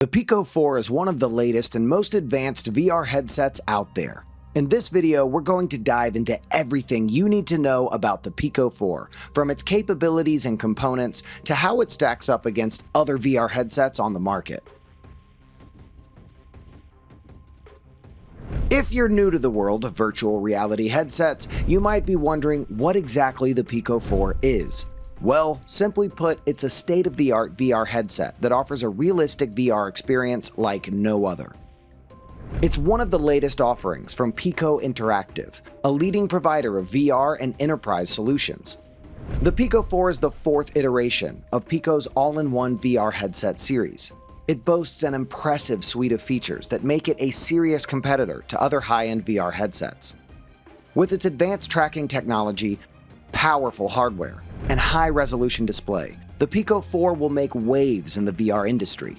The Pico 4 is one of the latest and most advanced VR headsets out there. In this video, we're going to dive into everything you need to know about the Pico 4, from its capabilities and components to how it stacks up against other VR headsets on the market. If you're new to the world of virtual reality headsets, you might be wondering what exactly the Pico 4 is. Well, simply put, it's a state-of-the-art VR headset that offers a realistic VR experience like no other. It's one of the latest offerings from Pico Interactive, a leading provider of VR and enterprise solutions. The Pico 4 is the fourth iteration of Pico's all-in-one VR headset series. It boasts an impressive suite of features that make it a serious competitor to other high-end VR headsets. With its advanced tracking technology, powerful hardware, and high-resolution display, the Pico 4 will make waves in the VR industry.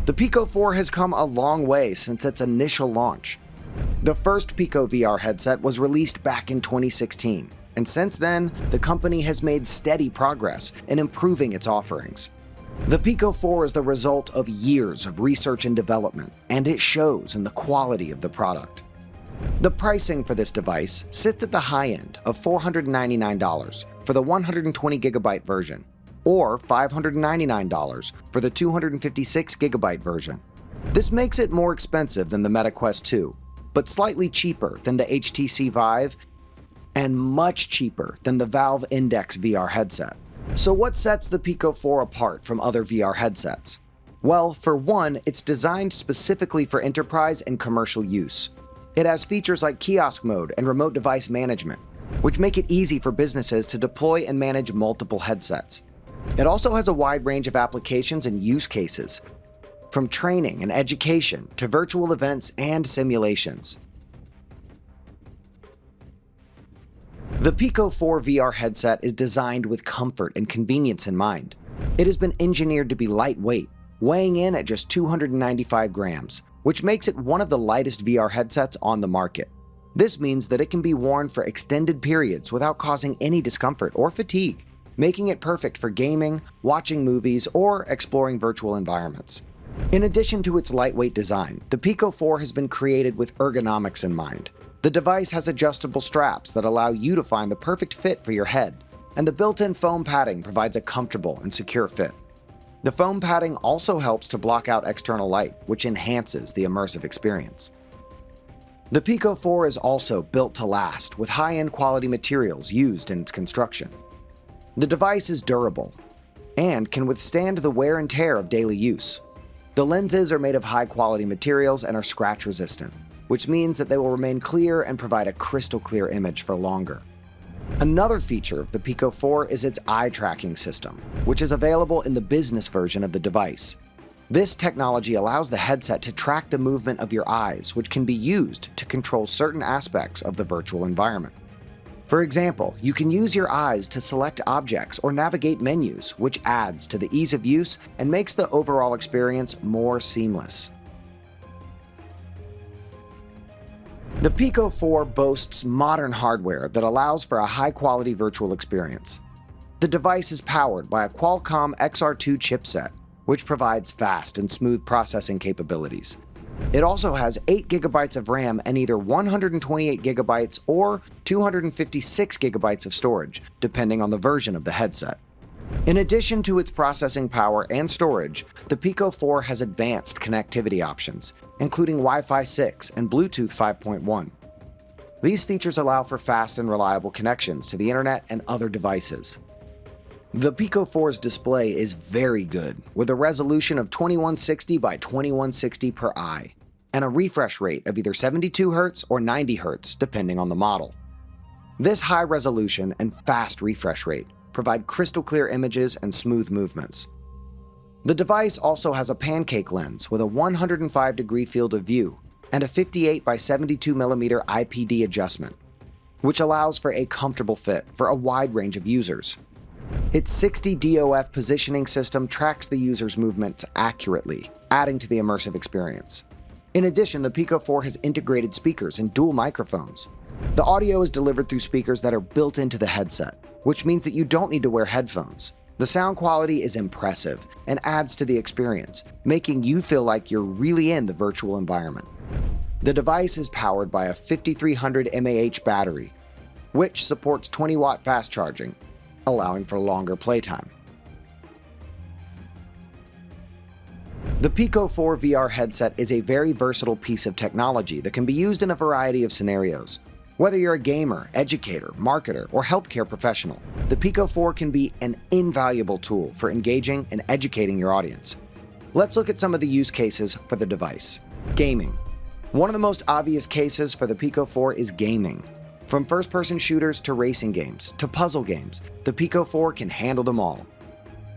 The Pico 4 has come a long way since its initial launch. The first Pico VR headset was released back in 2016, and since then, the company has made steady progress in improving its offerings. The Pico 4 is the result of years of research and development, and it shows in the quality of the product. The pricing for this device sits at the high end of $499 for the 120GB version, or $599 for the 256GB version. This makes it more expensive than the Meta Quest 2, but slightly cheaper than the HTC Vive and much cheaper than the Valve Index VR headset. So what sets the Pico 4 apart from other VR headsets? Well, for one, it's designed specifically for enterprise and commercial use. It has features like kiosk mode and remote device management, which make it easy for businesses to deploy and manage multiple headsets. It also has a wide range of applications and use cases, from training and education to virtual events and simulations. The Pico 4 VR headset is designed with comfort and convenience in mind. It has been engineered to be lightweight, weighing in at just 295 grams, which makes it one of the lightest VR headsets on the market. This means that it can be worn for extended periods without causing any discomfort or fatigue, making it perfect for gaming, watching movies, or exploring virtual environments. In addition to its lightweight design, the Pico 4 has been created with ergonomics in mind. The device has adjustable straps that allow you to find the perfect fit for your head, and the built-in foam padding provides a comfortable and secure fit. The foam padding also helps to block out external light, which enhances the immersive experience. The Pico 4 is also built to last, with high-end quality materials used in its construction. The device is durable and can withstand the wear and tear of daily use. The lenses are made of high-quality materials and are scratch-resistant, which means that they will remain clear and provide a crystal-clear image for longer. Another feature of the Pico 4 is its eye tracking system, which is available in the business version of the device. This technology allows the headset to track the movement of your eyes, which can be used to control certain aspects of the virtual environment. For example, you can use your eyes to select objects or navigate menus, which adds to the ease of use and makes the overall experience more seamless. The Pico 4 boasts modern hardware that allows for a high-quality virtual experience. The device is powered by a Qualcomm XR2 chipset, which provides fast and smooth processing capabilities. It also has 8GB of RAM and either 128GB or 256GB of storage, depending on the version of the headset. In addition to its processing power and storage, the Pico 4 has advanced connectivity options, including Wi-Fi 6 and Bluetooth 5.1. These features allow for fast and reliable connections to the internet and other devices. The Pico 4's display is very good, with a resolution of 2160 by 2160 per eye, and a refresh rate of either 72Hz or 90Hz, depending on the model. This high resolution and fast refresh rate provide crystal clear images and smooth movements. The device also has a pancake lens with a 105-degree field of view and a 58 by 72mm IPD adjustment, which allows for a comfortable fit for a wide range of users. Its 60 DOF positioning system tracks the user's movements accurately, adding to the immersive experience. In addition, the Pico 4 has integrated speakers and dual microphones. The audio is delivered through speakers that are built into the headset, which means that you don't need to wear headphones. The sound quality is impressive and adds to the experience, making you feel like you're really in the virtual environment. The device is powered by a 5300 mAh battery, which supports 20-watt fast charging, allowing for longer playtime. The Pico 4 VR headset is a very versatile piece of technology that can be used in a variety of scenarios. Whether you're a gamer, educator, marketer, or healthcare professional, the Pico 4 can be an invaluable tool for engaging and educating your audience. Let's look at some of the use cases for the device. Gaming. One of the most obvious cases for the Pico 4 is gaming. From first-person shooters to racing games to puzzle games, the Pico 4 can handle them all.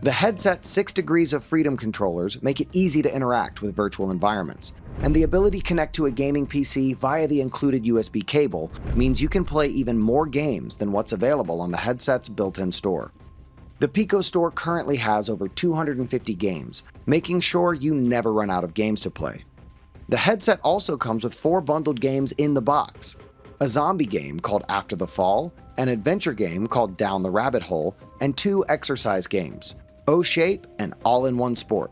The headset's 6 degrees of freedom controllers make it easy to interact with virtual environments, and the ability to connect to a gaming PC via the included USB cable means you can play even more games than what's available on the headset's built-in store. The Pico store currently has over 250 games, making sure you never run out of games to play. The headset also comes with 4 bundled games in the box: a zombie game called After the Fall, an adventure game called Down the Rabbit Hole, and 2 exercise games, O-Shape and All-in-One Sport.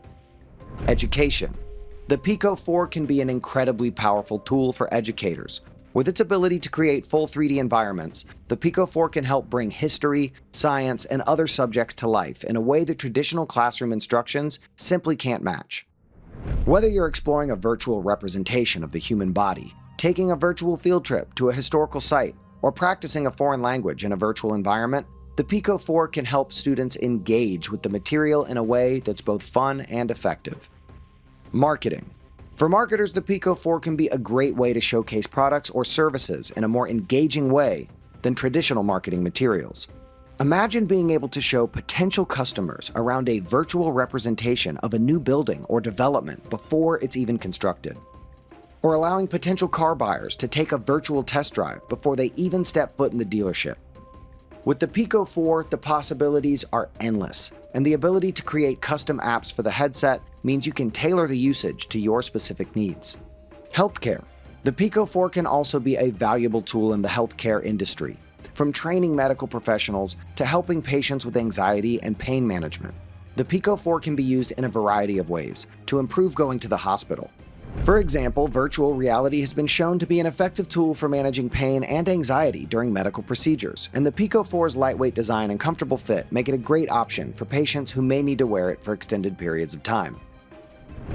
Education. The Pico 4 can be an incredibly powerful tool for educators. With its ability to create full 3D environments, the Pico 4 can help bring history, science, and other subjects to life in a way that traditional classroom instructions simply can't match. Whether you're exploring a virtual representation of the human body, taking a virtual field trip to a historical site, or practicing a foreign language in a virtual environment, the Pico 4 can help students engage with the material in a way that's both fun and effective. Marketing. For marketers, the Pico 4 can be a great way to showcase products or services in a more engaging way than traditional marketing materials. Imagine being able to show potential customers around a virtual representation of a new building or development before it's even constructed, or allowing potential car buyers to take a virtual test drive before they even step foot in the dealership. With the Pico 4, the possibilities are endless, and the ability to create custom apps for the headset means you can tailor the usage to your specific needs. Healthcare. The Pico 4 can also be a valuable tool in the healthcare industry, from training medical professionals to helping patients with anxiety and pain management. The Pico 4 can be used in a variety of ways to improve going to the hospital. For example, virtual reality has been shown to be an effective tool for managing pain and anxiety during medical procedures, and the Pico 4's lightweight design and comfortable fit make it a great option for patients who may need to wear it for extended periods of time.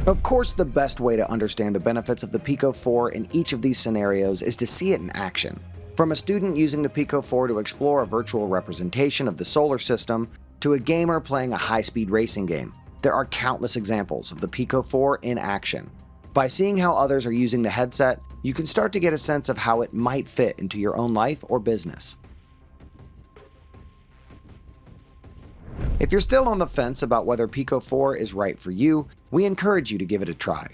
Of course, the best way to understand the benefits of the Pico 4 in each of these scenarios is to see it in action. From a student using the Pico 4 to explore a virtual representation of the solar system, to a gamer playing a high-speed racing game, there are countless examples of the Pico 4 in action. By seeing how others are using the headset, you can start to get a sense of how it might fit into your own life or business. If you're still on the fence about whether Pico 4 is right for you, we encourage you to give it a try.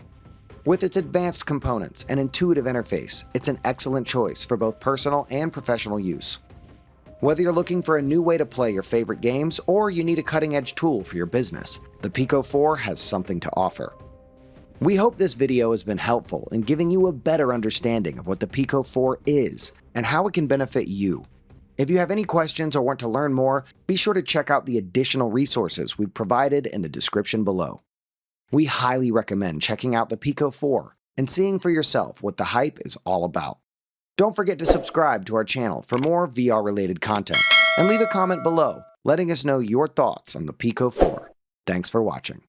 With its advanced components and intuitive interface, it's an excellent choice for both personal and professional use. Whether you're looking for a new way to play your favorite games or you need a cutting-edge tool for your business, the Pico 4 has something to offer. We hope this video has been helpful in giving you a better understanding of what the Pico 4 is and how it can benefit you. If you have any questions or want to learn more, be sure to check out the additional resources we've provided in the description below. We highly recommend checking out the Pico 4 and seeing for yourself what the hype is all about. Don't forget to subscribe to our channel for more VR-related content, and leave a comment below letting us know your thoughts on the Pico 4. Thanks for watching.